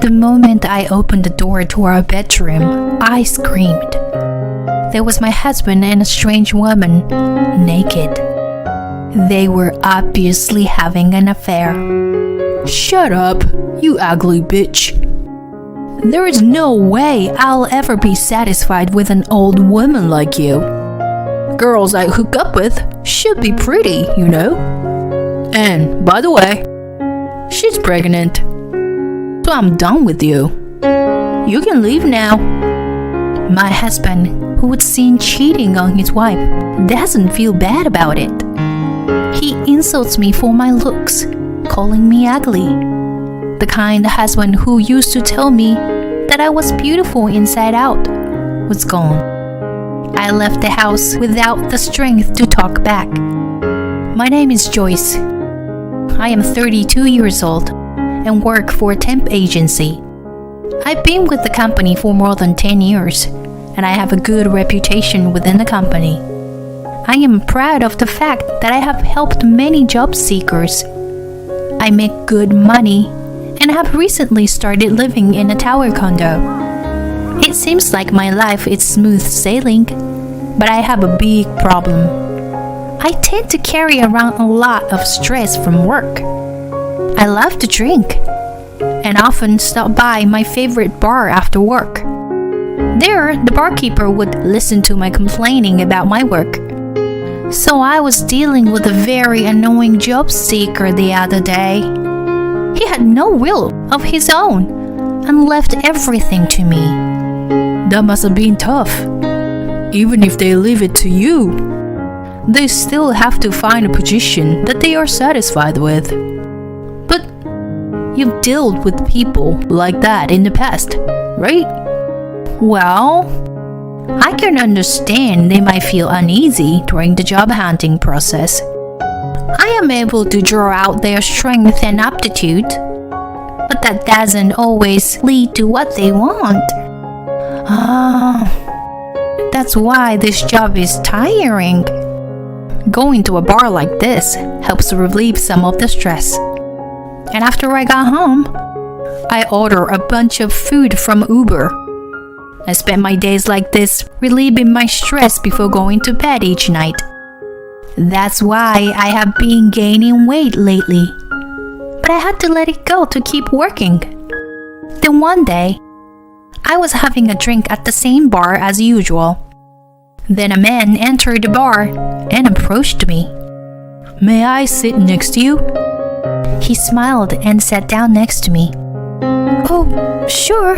The moment I opened the door to our bedroom, I screamed. There was my husband and a strange woman, naked. They were obviously having an affair. Shut up, you ugly bitch. There is no way I'll ever be satisfied with an old woman like you. Girls I hook up with should be pretty, you know. And, by the way, she's pregnant. So I'm done with you. You can leave now. My husband, who was seen cheating on his wife, doesn't feel bad about it. He insults me for my looks, calling me ugly. The kind husband who used to tell me that I was beautiful inside out was gone. I left the house without the strength to talk back. My name is Joyce. I am 32 years old and work for a temp agency. I've been with the company for more than 10 years, and I have a good reputation within the company. I am proud of the fact that I have helped many job seekers. I make good money and have recently started living in a tower condo. It seems like my life is smooth sailing, but I have a big problem. I tend to carry around a lot of stress from work. I love to drink and often stop by my favorite bar after work. There, the barkeeper would listen to my complaining about my work. So I was dealing with a very annoying job seeker the other day. He had no will of his own and left everything to me. That must have been tough. Even if they leave it to you, they still have to find a position that they are satisfied with. But you've dealt with people like that in the past, right? Well, I can understand they might feel uneasy during the job hunting process. I am able to draw out their strength and aptitude, but that doesn't always lead to what they want. That's why this job is tiring. Going to a bar like this helps relieve some of the stress. And after I got home, I order a bunch of food from Uber. I spend my days like this, relieving my stress before going to bed each night. That's why I have been gaining weight lately. But I had to let it go to keep working. Then one day, I was having a drink at the same bar as usual. Then a man entered the bar and approached me. May I sit next to you? He smiled and sat down next to me. Oh, sure.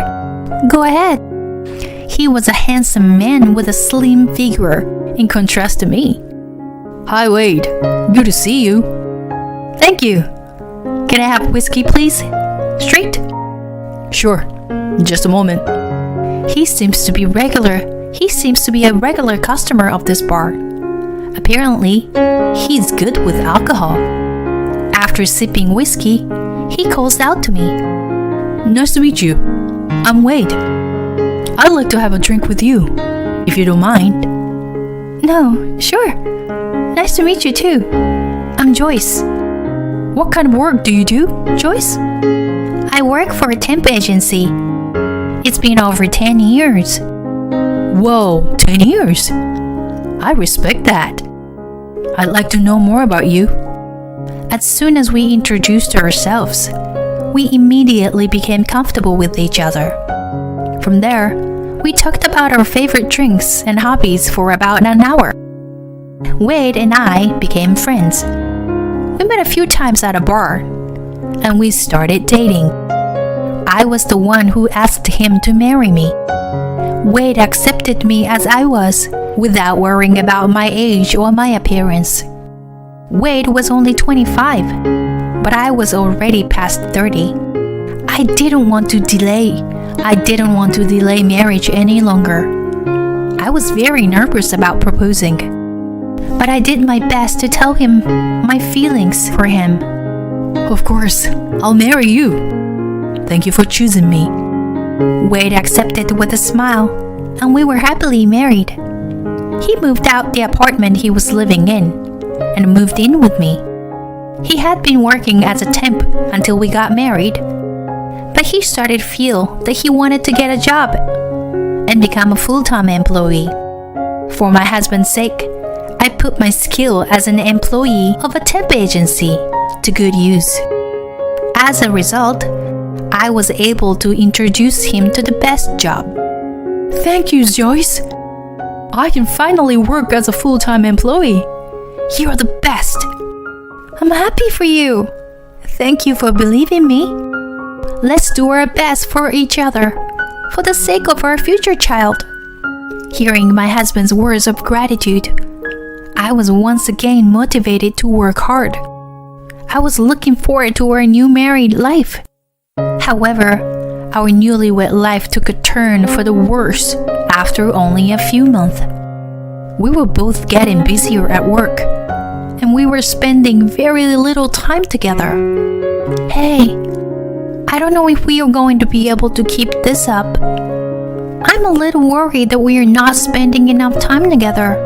Go ahead. He was a handsome man with a slim figure, in contrast to me. Hi, Wade. Good to see you. Thank you. Can I have whiskey, please? Straight? Sure. Just a moment. He seems to be a regular customer of this bar. Apparently, he's good with alcohol. After sipping whiskey, he calls out to me. Nice to meet you. I'm Wade. I'd like to have a drink with you, if you don't mind. No, sure. Nice to meet you too. I'm Joyce. What kind of work do you do, Joyce? I work for a temp agency. It's been over 10 years. Whoa, 10 years? I respect that. I'd like to know more about you. As soon as we introduced ourselves, we immediately became comfortable with each other. From there, we talked about our favorite drinks and hobbies for about an hour. Wade and I became friends. We met a few times at a bar, and we started dating. I was the one who asked him to marry me. Wade accepted me as I was, without worrying about my age or my appearance. Wade was only 25, but I was already past 30. I didn't want to delay marriage any longer. I was very nervous about proposing, but I did my best to tell him my feelings for him. Of course, I'll marry you. Thank you for choosing me. Wade accepted with a smile, and we were happily married. He moved out the apartment he was living in and moved in with me. He had been working as a temp until we got married, but he started to feel that he wanted to get a job and become a full-time employee. For my husband's sake, I put my skill as an employee of a temp agency to good use. As a result, I was able to introduce him to the best job. Thank you, Joyce. I can finally work as a full-time employee. You're the best. I'm happy for you. Thank you for believing me. Let's do our best for each other, for the sake of our future child. Hearing my husband's words of gratitude, I was once again motivated to work hard. I was looking forward to our new married life. However, our newlywed life took a turn for the worse after only a few months. We were both getting busier at work, and we were spending very little time together. Hey, I don't know if we are going to be able to keep this up. I'm a little worried that we are not spending enough time together.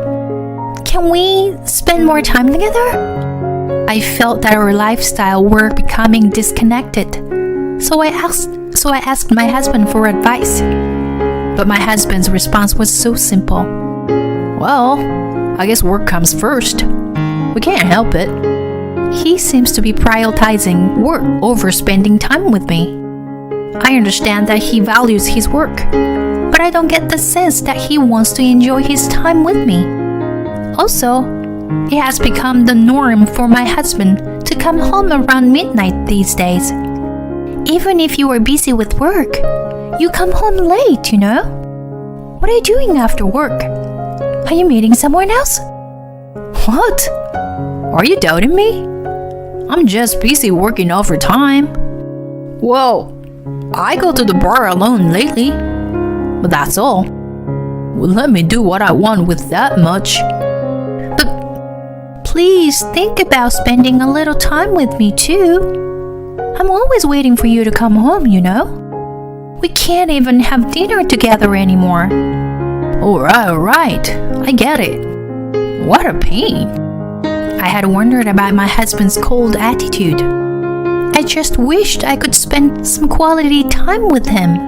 Can we spend more time together? I felt that our lifestyle were becoming disconnected, so I asked my husband for advice. But my husband's response was so simple. Well, I guess work comes first. We can't help it. He seems to be prioritizing work over spending time with me. I understand that he values his work, but I don't get the sense that he wants to enjoy his time with me. Also, it has become the norm for my husband to come home around midnight these days. Even if you are busy with work, you come home late, you know? What are you doing after work? Are you meeting someone else? What? Are you doubting me? I'm just busy working overtime. Well, I go to the bar alone lately, but that's all. Well, let me do what I want with that much. But please think about spending a little time with me too. I'm always waiting for you to come home, you know? We can't even have dinner together anymore. Alright, I get it. What a pain. I had wondered about my husband's cold attitude. I just wished I could spend some quality time with him.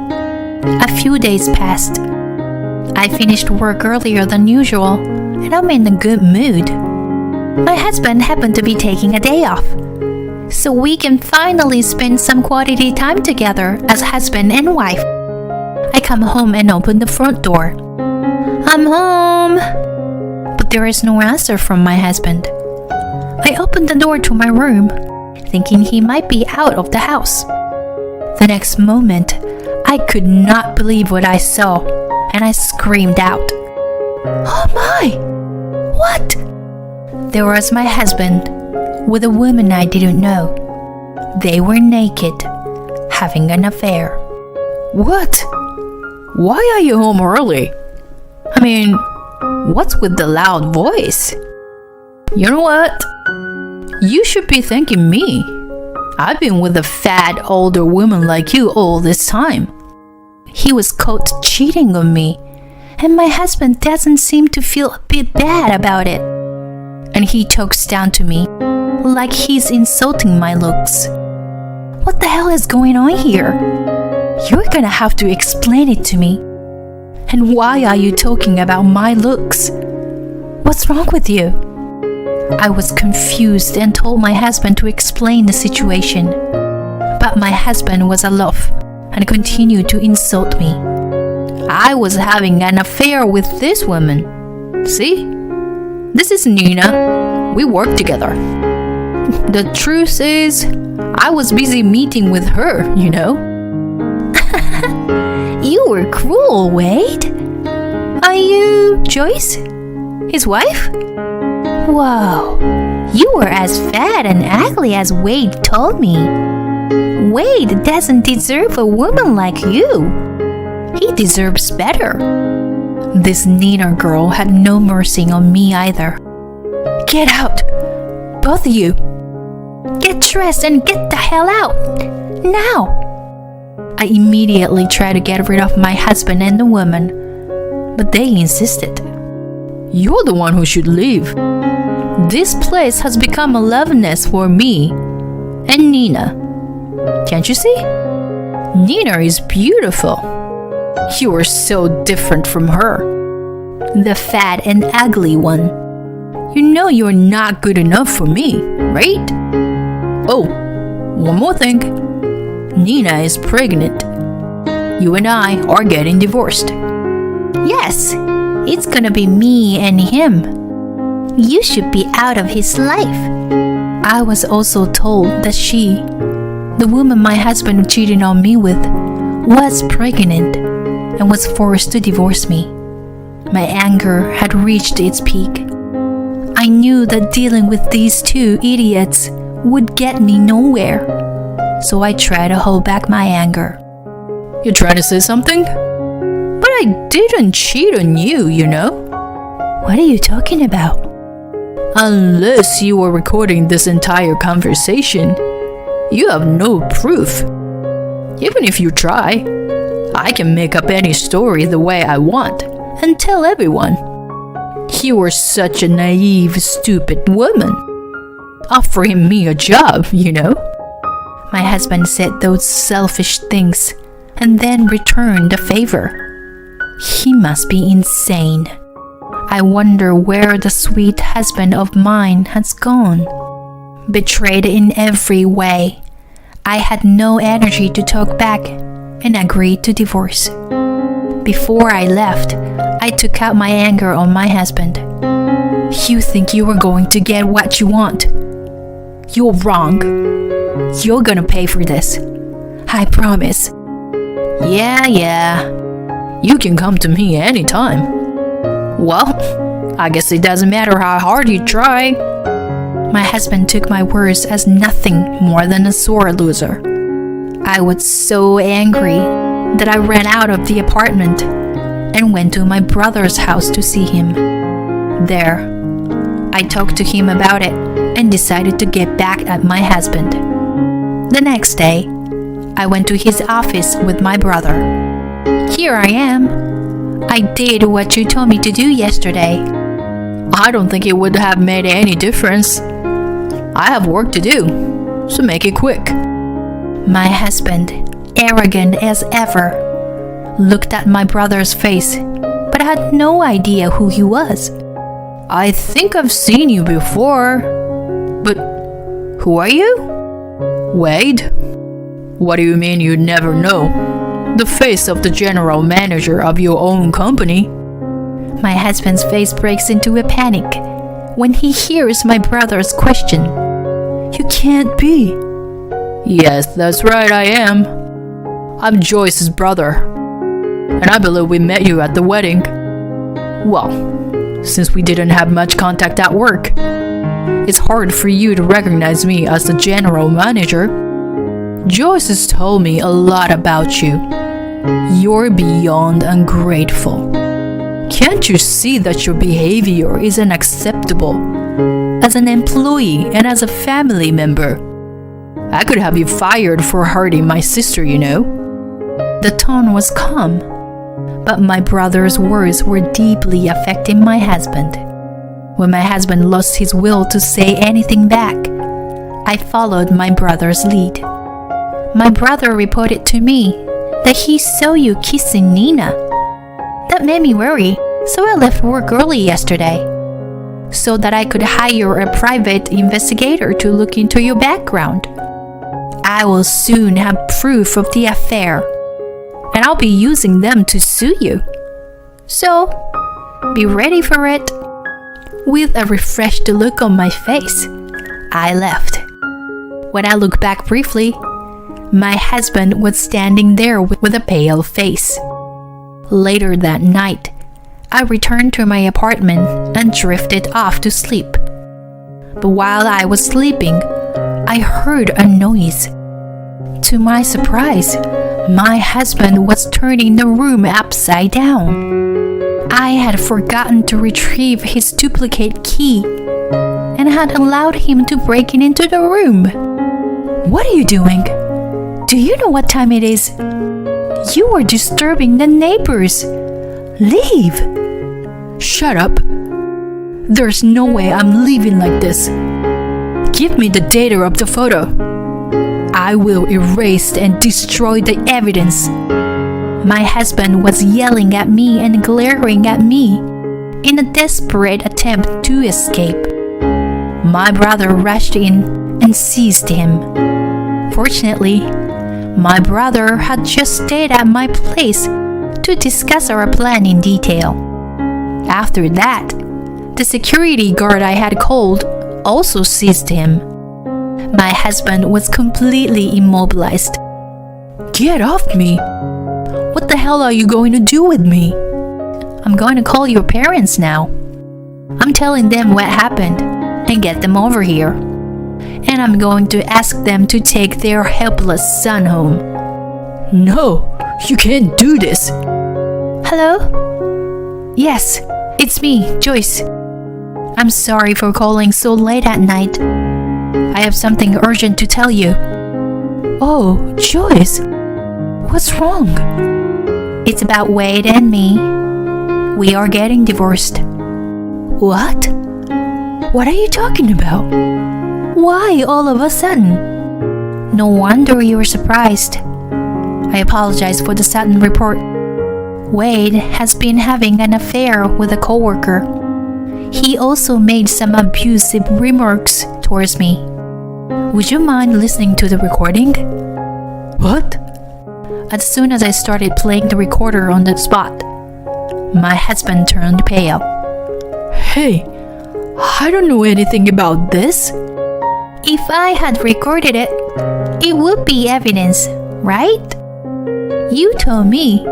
A few days passed. I finished work earlier than usual, and I'm in a good mood. My husband happened to be taking a day off, so we can finally spend some quality time together as husband and wife. I come home and open the front door. I'm home. But there is no answer from my husband. I opened the door to my room, thinking he might be out of the house. The next moment, I could not believe what I saw, and I screamed out. Oh my! What? There was my husband with a woman I didn't know. They were naked, having an affair. What? Why are you home early? I mean, what's with the loud voice? You know what? You should be thanking me. I've been with a fat older woman like you all this time. He was caught cheating on me, and my husband doesn't seem to feel a bit bad about it. And he talks down to me like he's insulting my looks. What the hell is going on here? You're gonna have to explain it to me. And why are you talking about my looks? What's wrong with you? I was confused and told my husband to explain the situation. But my husband was aloof and continued to insult me. I was having an affair with this woman. See? This is Nina. We work together. The truth is, I was busy meeting with her, you know. You were cruel, Wade. Are you Joyce, his wife? Wow, you were as fat and ugly as Wade told me. Wade doesn't deserve a woman like you. He deserves better. This Nina girl had no mercy on me either. Get out, both of you. Get dressed and get the hell out, now. I immediately tried to get rid of my husband and the woman, but they insisted. You're the one who should leave. This place has become a love nest for me and Nina. Can't you see? Nina is beautiful. You are so different from her. The fat and ugly one. You know you're not good enough for me, right? Oh, one more thing. Nina is pregnant. You and I are getting divorced. Yes, it's gonna be me and him. You should be out of his life. I was also told that she, the woman my husband cheated on me with, was pregnant and was forced to divorce me. My anger had reached its peak. I knew that dealing with these two idiots would get me nowhere, so I tried to hold back my anger. You're trying to say something? But I didn't cheat on you, you know? What are you talking about? Unless you were recording this entire conversation, you have no proof. Even if you try, I can make up any story the way I want and tell everyone. You were such a naive, stupid woman. Offering me a job, you know? My husband said those selfish things and then returned the favor. He must be insane. I wonder where the sweet husband of mine has gone. Betrayed in every way, I had no energy to talk back and agreed to divorce. Before I left, I took out my anger on my husband. You think you are going to get what you want? You're wrong. You're gonna pay for this. I promise. Yeah. You can come to me anytime. Well, I guess it doesn't matter how hard you try. My husband took my words as nothing more than a sore loser. I was so angry that I ran out of the apartment and went to my brother's house to see him. There, I talked to him about it and decided to get back at my husband. The next day, I went to his office with my brother. Here I am. I did what you told me to do yesterday. I don't think it would have made any difference. I have work to do, so make it quick. My husband, arrogant as ever, looked at my brother's face, but I had no idea who he was. I think I've seen you before, but who are you? Wade? What do you mean you never know? The face of the general manager of your own company. My husband's face breaks into a panic when he hears my brother's question. You can't be. Yes, that's right, I am. I'm Joyce's brother, and I believe we met you at the wedding. Well, since we didn't have much contact at work, it's hard for you to recognize me as the general manager. Joyce has told me a lot about you. You're beyond ungrateful. Can't you see that your behavior is unacceptable as an employee and as a family member? I could have you fired for hurting my sister, you know. The tone was calm, but my brother's words were deeply affecting my husband. When my husband lost his will to say anything back, I followed my brother's lead. My brother reported to me that he saw you kissing Nina. That made me worry, so I left work early yesterday, so that I could hire a private investigator to look into your background. I will soon have proof of the affair, and I'll be using them to sue you. So, be ready for it. With a refreshed look on my face, I left. When I looked back briefly, my husband was standing there with a pale face. Later that night, I returned to my apartment and drifted off to sleep. But while I was sleeping, I heard a noise. To my surprise, my husband was turning the room upside down. I had forgotten to retrieve his duplicate key and had allowed him to break into the room. What are you doing? Do you know what time it is? You are disturbing the neighbors. Leave! Shut up. There's no way I'm leaving like this. Give me the data of the photo. I will erase and destroy the evidence. My husband was yelling at me and glaring at me in a desperate attempt to escape. My brother rushed in and seized him. Fortunately, my brother had just stayed at my place to discuss our plan in detail. After that, the security guard I had called also seized him. My husband was completely immobilized. Get off me! What the hell are you going to do with me? I'm going to call your parents now. I'm telling them what happened and get them over here. And I'm going to ask them to take their helpless son home. No, you can't do this. Hello? Yes, it's me, Joyce. I'm sorry for calling so late at night. I have something urgent to tell you. Oh, Joyce, what's wrong? It's about Wade and me. We are getting divorced. What? What are you talking about? Why all of a sudden? No wonder you were surprised. I apologize for the sudden report. Wade has been having an affair with a coworker. He also made some abusive remarks towards me. Would you mind listening to the recording? What? As soon as I started playing the recorder on the spot, my husband turned pale. Hey, I don't know anything about this. If I had recorded it, it would be evidence, right? You told me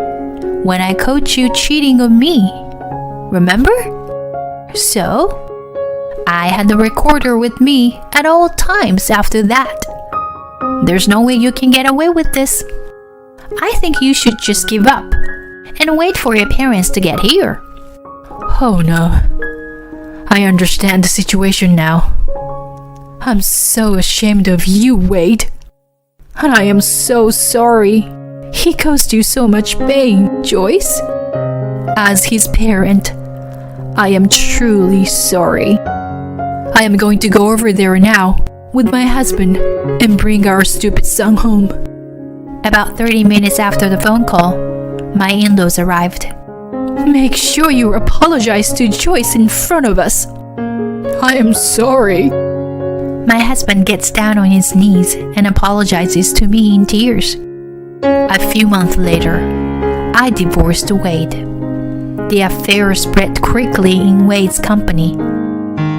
when I caught you cheating on me. Remember? So, I had the recorder with me at all times after that. There's no way you can get away with this. I think you should just give up and wait for your parents to get here. Oh no. I understand the situation now. I'm so ashamed of you, Wade. And I am so sorry. He caused you so much pain, Joyce. As his parent, I am truly sorry. I am going to go over there now with my husband and bring our stupid son home. About 30 minutes after the phone call, my in-laws arrived. Make sure you apologize to Joyce in front of us. I am sorry. My husband gets down on his knees and apologizes to me in tears. A few months later, I divorced Wade. The affair spread quickly in Wade's company.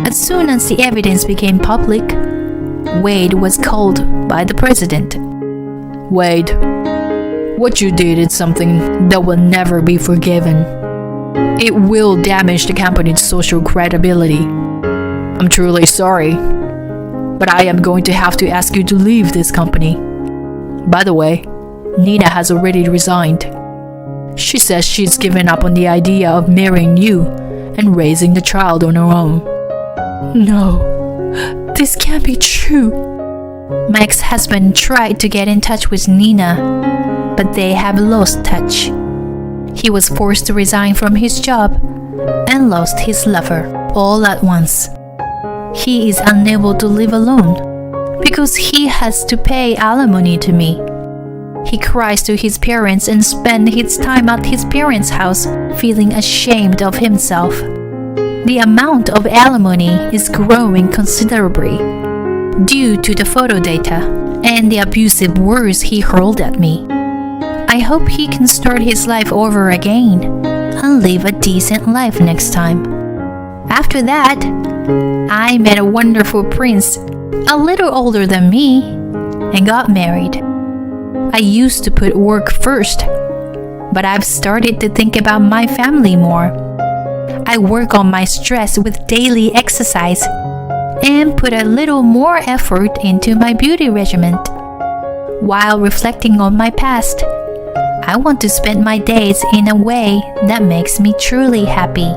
As soon as the evidence became public, Wade was called by the president. Wade, what you did is something that will never be forgiven. It will damage the company's social credibility. I'm truly sorry, but I am going to have to ask you to leave this company. By the way, Nina has already resigned. She says she's given up on the idea of marrying you and raising the child on her own. No, this can't be true. My ex-husband tried to get in touch with Nina, but they have lost touch. He was forced to resign from his job and lost his lover all at once. He is unable to live alone because he has to pay alimony to me. He cries to his parents and spends his time at his parents' house feeling ashamed of himself. The amount of alimony is growing considerably due to the photo data and the abusive words he hurled at me. I hope he can start his life over again and live a decent life next time. After that, I met a wonderful prince, a little older than me, and got married. I used to put work first, but I've started to think about my family more. I work on my stress with daily exercise and put a little more effort into my beauty regimen. While reflecting on my past, I want to spend my days in a way that makes me truly happy.